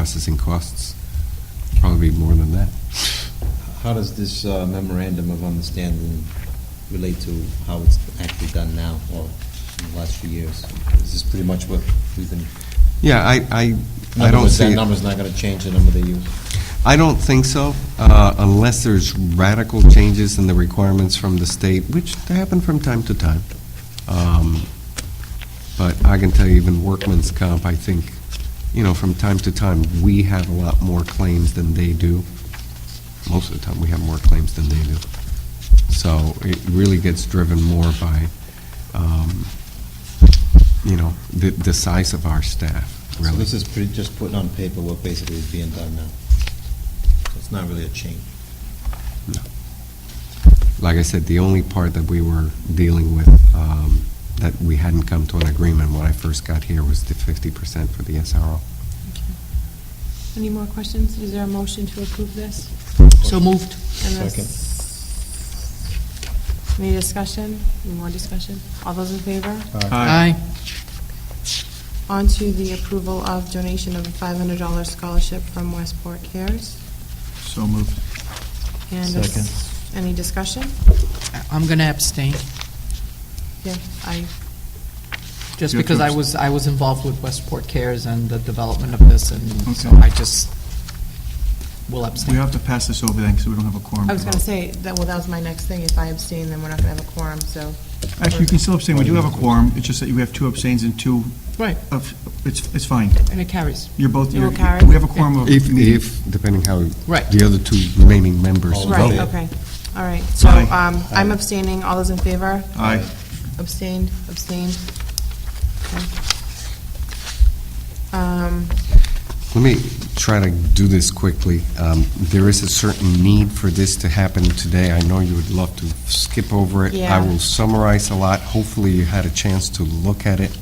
processing costs. Probably be more than that. How does this memorandum of understanding relate to how it's actually done now, or in the last few years? Is this pretty much what we've been... Yeah, I don't see That it. number's not going to change the number they use? I don't think so, unless there's radical changes in the requirements from the state, which happen from time to time. But I can tell you, even workman's comp, I think, from time to time, we have a lot more claims than they do. Most of the time, we have more claims than they do. So it really gets driven more by, the size of our staff, really. So this is just putting on paper what basically is being done now. So it's not really a change. No. Like I said, the only part that we were dealing with, that we hadn't come to an agreement when I first got here, was the 50% for the SRO. Okay. Any more questions? Is there a motion to approve this? So moved. Second. Any discussion? Any more discussion? All those in favor? Aye. On to the approval of donation of a $500 scholarship from Westport Cares. So moved. And Second. Any discussion? I'm going to abstain, Yeah, just You have because to I was involved with Westport Cares and the development of this, and so Okay. I just will We abstain. have to pass this over then, because we don't have a quorum. I was to going to vote. say, that was my next thing. If I abstain, then we're not going to have a quorum, so. Actually, you can still abstain. We do have a quorum. It's just that you have 2 abstains and 2 Right, of, it's fine. and it carries. You're both, It will you're- carry? we have a quorum of. If, depending how Right. the other 2 remaining members All in vote. Right, favor? okay. All right. So Aye. I'm abstaining. All those in favor? Aye. Abstained? Abstained? Okay. Let me try to do this quickly. There is a certain need for this to happen today. I know you would love to skip over it. Yeah. I will summarize a lot. Hopefully you had a chance to look at it.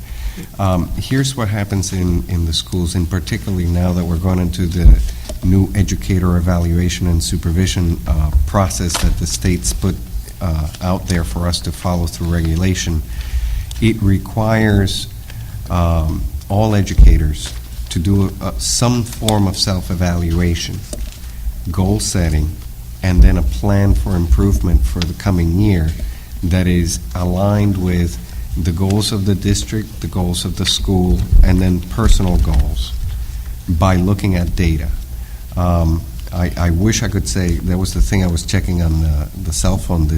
Here's what happens in the schools, and particularly now that we're going into the new educator evaluation and supervision process that the state's put out there for us to follow through regulation. It requires all educators to do some form of self-evaluation, goal setting, and then a plan for improvement for the coming year that is aligned with the goals of the district, the goals of the school, and then personal goals by looking at data. I wish I could say, that was the thing I was checking on the cell phone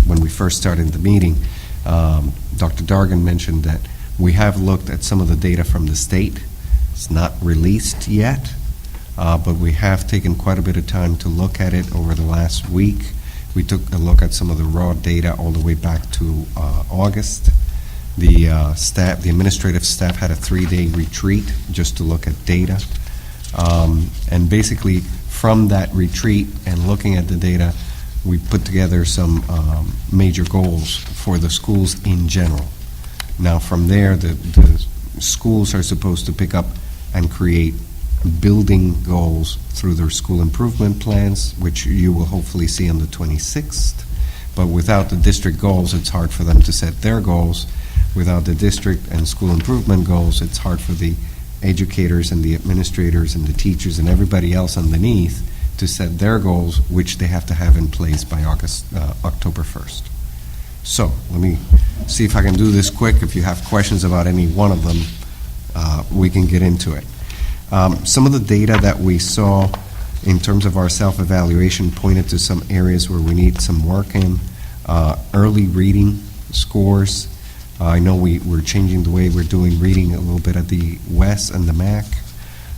when we first started the meeting. Dr. Dargan mentioned that we have looked at some of the data from the state. It's not released yet, but we have taken quite a bit of time to look at it over the last week. We took a look at some of the raw data all the way back to August. The administrative staff had a 3-day retreat just to look at data. And basically, from that retreat and looking at the data, we put together some major goals for the schools in general. Now, from there, the schools are supposed to pick up and create building goals through their school improvement plans, which you will hopefully see on the 26th. But without the district goals, it's hard for them to set their goals. Without the district and school improvement goals, it's hard for the educators and the administrators and the teachers and everybody else underneath to set their goals, which they have to have in place by October 1st. So let me see if I can do this quick. If you have questions about any one of them, we can get into it. Some of the data that we saw in terms of our self-evaluation pointed to some areas where we need some work in. Early reading scores. I know we're changing the way we're doing reading a little bit at the WES and the MAC.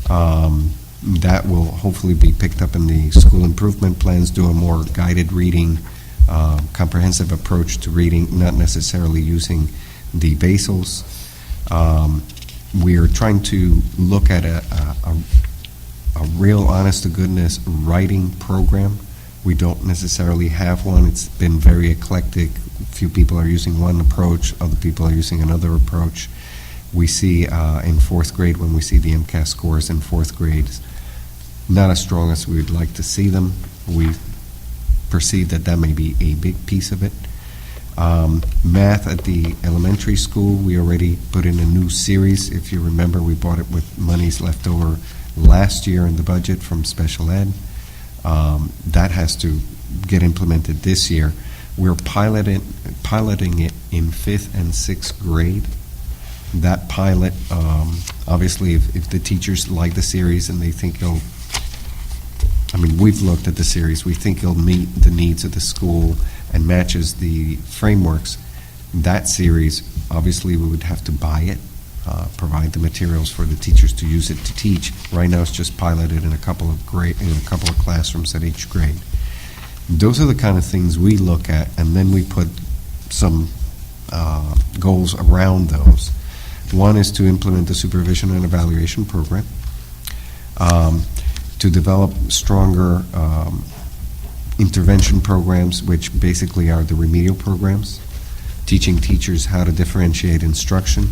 That will hopefully be picked up in the school improvement plans, do a more guided reading, comprehensive approach to reading, not necessarily using the basals. We are trying to look at a real honest-to-goodness writing program. We don't necessarily have one. It's been very eclectic. Few people are using one approach, other people are using another approach. We see in fourth grade, when we see the MCAS scores in fourth grade, not as strong as we would like to see them. We perceive that may be a big piece of it. Math at the elementary school, we already put in a new series. If you remember, we bought it with monies left over last year in the budget from special ed. That has to get implemented this year. We're piloting it in 5th and 6th grade. That pilot, obviously, if the teachers like the series and they think it'll, I mean, we've looked at the series, we think it'll meet the needs of the school and matches the frameworks. That series, obviously, we would have to buy it, provide the materials for the teachers to use it to teach. Right now, it's just piloted in a couple of classrooms at each grade. Those are the kind of things we look at, and then we put some goals around those. One is to implement the supervision and evaluation program, to develop stronger intervention programs, which basically are the remedial programs, teaching teachers how to differentiate instruction,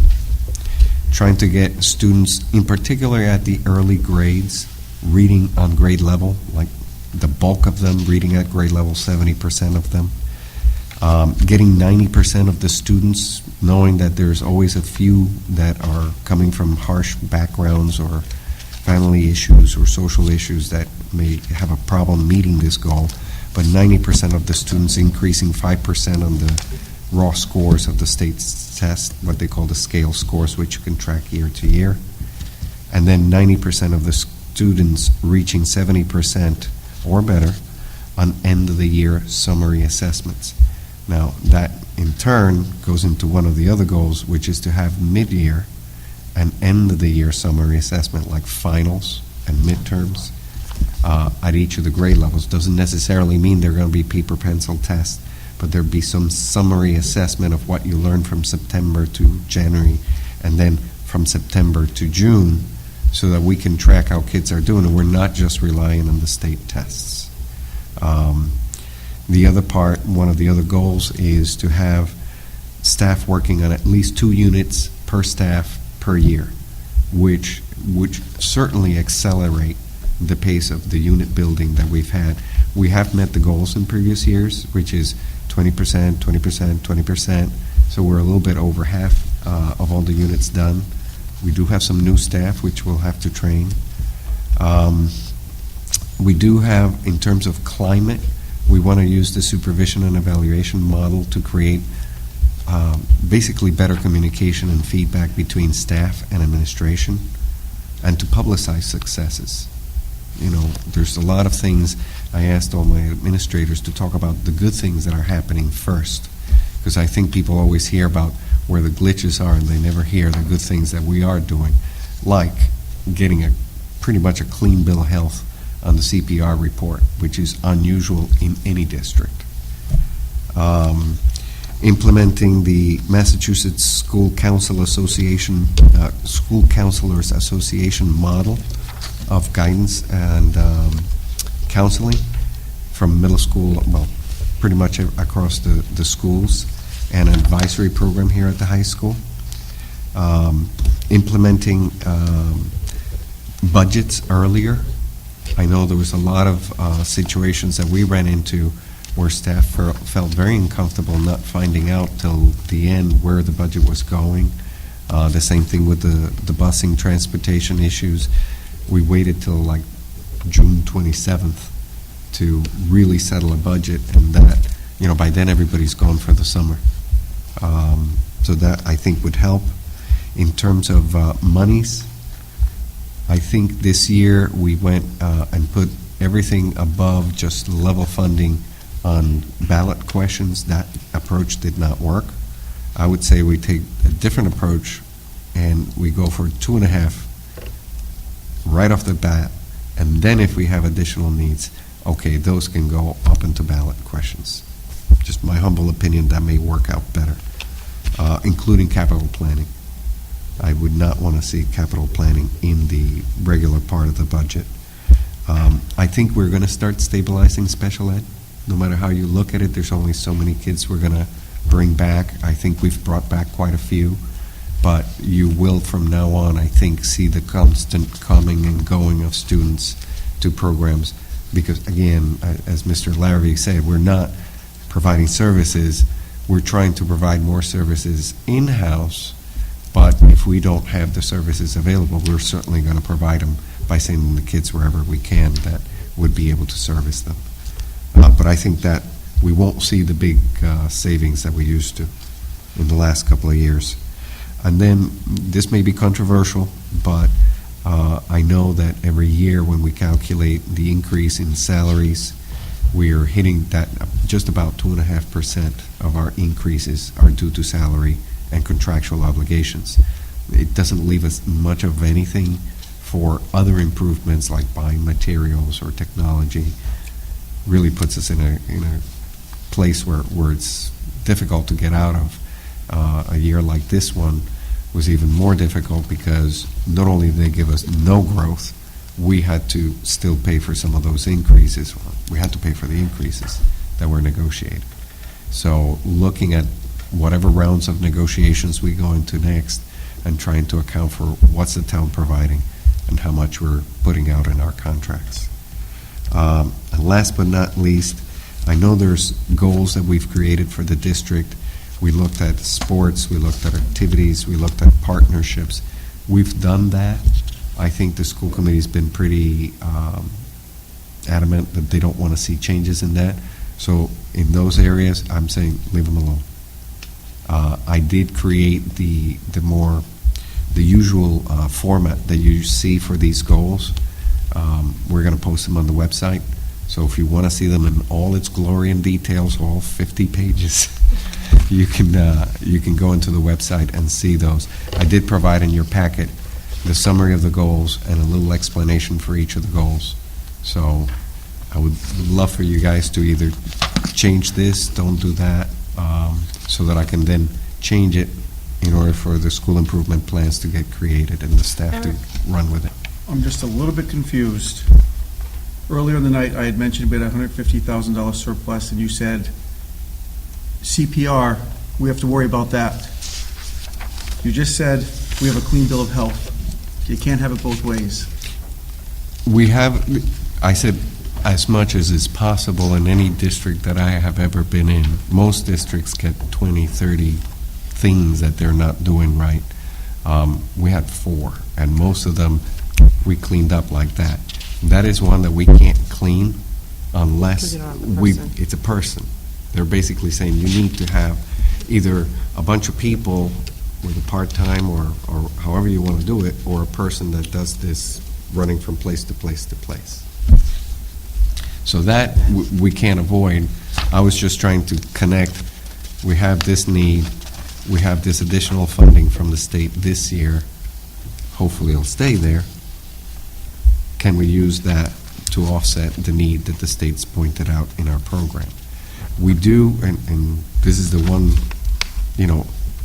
trying to get students, in particular at the early grades, reading on grade level, like the bulk of them reading at grade level, 70% of them. Getting 90% of the students, knowing that there's always a few that are coming from harsh backgrounds or family issues or social issues that may have a problem meeting this goal, but 90% of the students increasing 5% on the raw scores of the state test, what they call the scale scores, which you can track year to year. And then 90% of the students reaching 70% or better on end of the year summary assessments. Now, that in turn goes into one of the other goals, which is to have mid-year and end of the year summary assessment, like finals and midterms, at each of the grade levels. Doesn't necessarily mean they're going to be paper pencil tests, but there'd be some summary assessment of what you learned from September to January, and then from September to June, so that we can track how kids are doing, and we're not just relying on the state tests. The other part, one of the other goals, is to have staff working on at least 2 units per staff per year, which would certainly accelerate the pace of the unit building that we've had. We have met the goals in previous years, which is 20%, 20%, 20%, so we're a little bit over half of all the units done. We do have some new staff, which we'll have to train. We do have, in terms of climate, we want to use the supervision and evaluation model to create basically better communication and feedback between staff and administration, and to publicize successes. You know, there's a lot of things. I asked all my administrators to talk about the good things that are happening first, because I think people always hear about where the glitches are and they never hear the good things that we are doing, like getting pretty much a clean bill of health on the CPR report, which is unusual in any district. Implementing the Massachusetts School Counselors Association model of guidance and counseling from middle school, well, pretty much across the schools, and an advisory program here at the high school. Implementing budgets earlier. I know there was a lot of situations that we ran into where staff felt very uncomfortable not finding out till the end where the budget was going. The same thing with the busing transportation issues. We waited till like June 27th to really settle a budget, and that, you know, by then everybody's gone for the summer. So that, I think, would help. In terms of monies, I think this year we went and put everything above just level funding on ballot questions. That approach did not work. I would say we take a different approach and we go for 2.5 right off the bat, and then if we have additional needs, okay, those can go up into ballot questions. Just my humble opinion, that may work out better, including capital planning. I would not want to see capital planning in the regular part of the budget. I think we're going to start stabilizing special ed. No matter how you look at it, there's only so many kids we're going to bring back. I think we've brought back quite a few, but you will from now on, I think, see the constant coming and going of students to programs, because again, as Mr. Larrabee said, we're not providing services, we're trying to provide more services in-house, but if we don't have the services available, we're certainly going to provide them by sending the kids wherever we can that would be able to service them. But I think that we won't see the big savings that we used to in the last couple of years. And then, this may be controversial, but I know that every year when we calculate the increase in salaries, we are hitting that just about 2.5% of our increases are due to salary and contractual obligations. It doesn't leave us much of anything for other improvements like buying materials or technology. Really puts us in a place where it's difficult to get out of. A year like this one was even more difficult because not only did they give us no growth, we had to still pay for some of those increases. We had to pay for the increases that were negotiated. So looking at whatever rounds of negotiations we go into next and trying to account for what's the town providing and how much we're putting out in our contracts. And last but not least, I know there's goals that we've created for the district. We looked at sports, we looked at activities, we looked at partnerships. We've done that. I think the school committee's been pretty adamant that they don't want to see changes in that. So in those areas, I'm saying leave them alone. I did create the usual format that you see for these goals. We're going to post them on the website. So if you want to see them in all its glory and details, all 50 pages, you can go into the website and see those. I did provide in your packet the summary of the goals and a little explanation for each of the goals. So I would love for you guys to either change this, don't do that, so that I can then change it in order for the school improvement plans to get created and the staff to run with it. I'm just a little bit confused. Earlier in the night, I had mentioned we had a $150,000 surplus, and you said CPR, we have to worry about that. You just said we have a clean bill of health. You can't have it both ways. We have, I said, as much as is possible in any district that I have ever been in. Most districts get 20, 30 things that they're not doing right. We had 4, and most of them we cleaned up like that. That is one that we can't clean unless Because you don't have a person. it's a person. They're basically saying you need to have either a bunch of people with a part-time or however you want to do it, or a person that does this running from place to place to place. So that we can't avoid. I was just trying to connect. We have this need. We have this additional funding from the state this year. Hopefully it'll stay there. Can we use that to offset the need that the state's pointed out in our program? We do, and this is the one,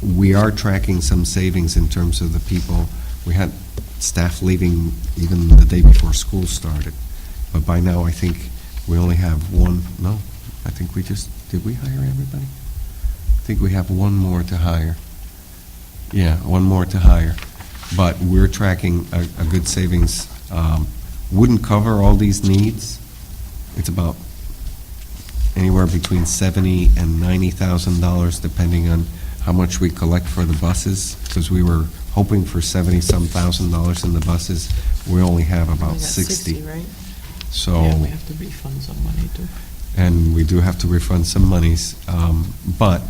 we are tracking some savings in terms of the people. We had staff leaving even the day before school started. But by now, I think we only have one. No, I think did we hire everybody? I think we have one more to hire. Yeah, one more to hire. But we're tracking a good savings. Wouldn't cover all these needs. It's about anywhere between $70,000 and $90,000, depending on how much we collect for the buses, because we were hoping for $70-some thousand in the buses. We only have about We got 60. right? So, Yeah, we have to refund some money too. and we do have to refund some monies, but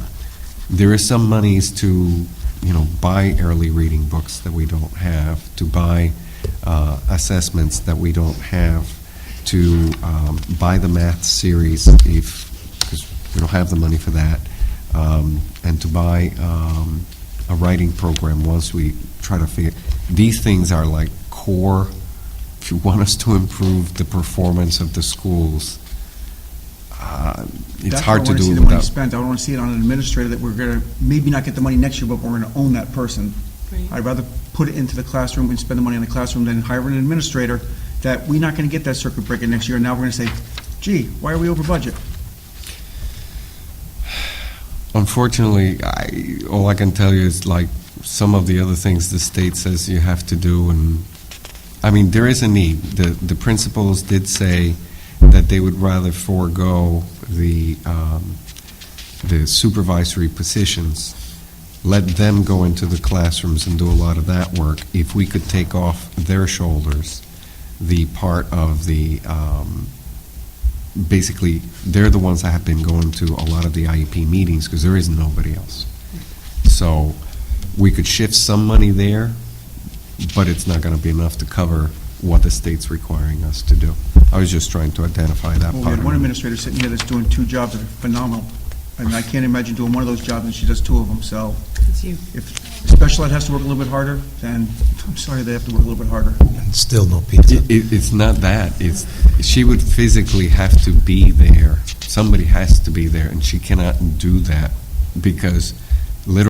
there is some monies to, buy early reading books that we don't have, to buy assessments that we don't have, to buy the math series because we don't have the money for that, and to buy a writing program once we try to figure. These things are like core. If you want us to improve the performance of the schools, it's hard to do I want to see it the money without. spent. I don't want to see it on an administrator that we're going to maybe not get the money next year, but we're going to own that person. Right. I'd rather put it into the classroom and spend the money in the classroom than hire an administrator that we're not going to get that circuit breaker next year. And now we're going to say, gee, why are we over budget? Unfortunately, all I can tell you is like some of the other things the state says you have to do, and I mean there is a need. The principals did say that they would rather forego the supervisory positions, let them go into the classrooms and do a lot of that work if we could take off their shoulders the part of the, basically, they're the ones that have been going to a lot of the IEP meetings because there is nobody else. So we could shift some money there, but it's not going to be enough to cover what the state's requiring us to do. I was just trying to identify that Well, we part. had one of it. administrator sitting here that's doing 2 jobs that are phenomenal. I mean, I can't imagine doing one of those jobs and she does 2 of them, so It's you. if special ed has to work a little bit harder, then I'm sorry they have to work a little bit harder. And still no pizza. It's not that. It's, she would physically have to be there. Somebody has to be there, and she cannot do that because literally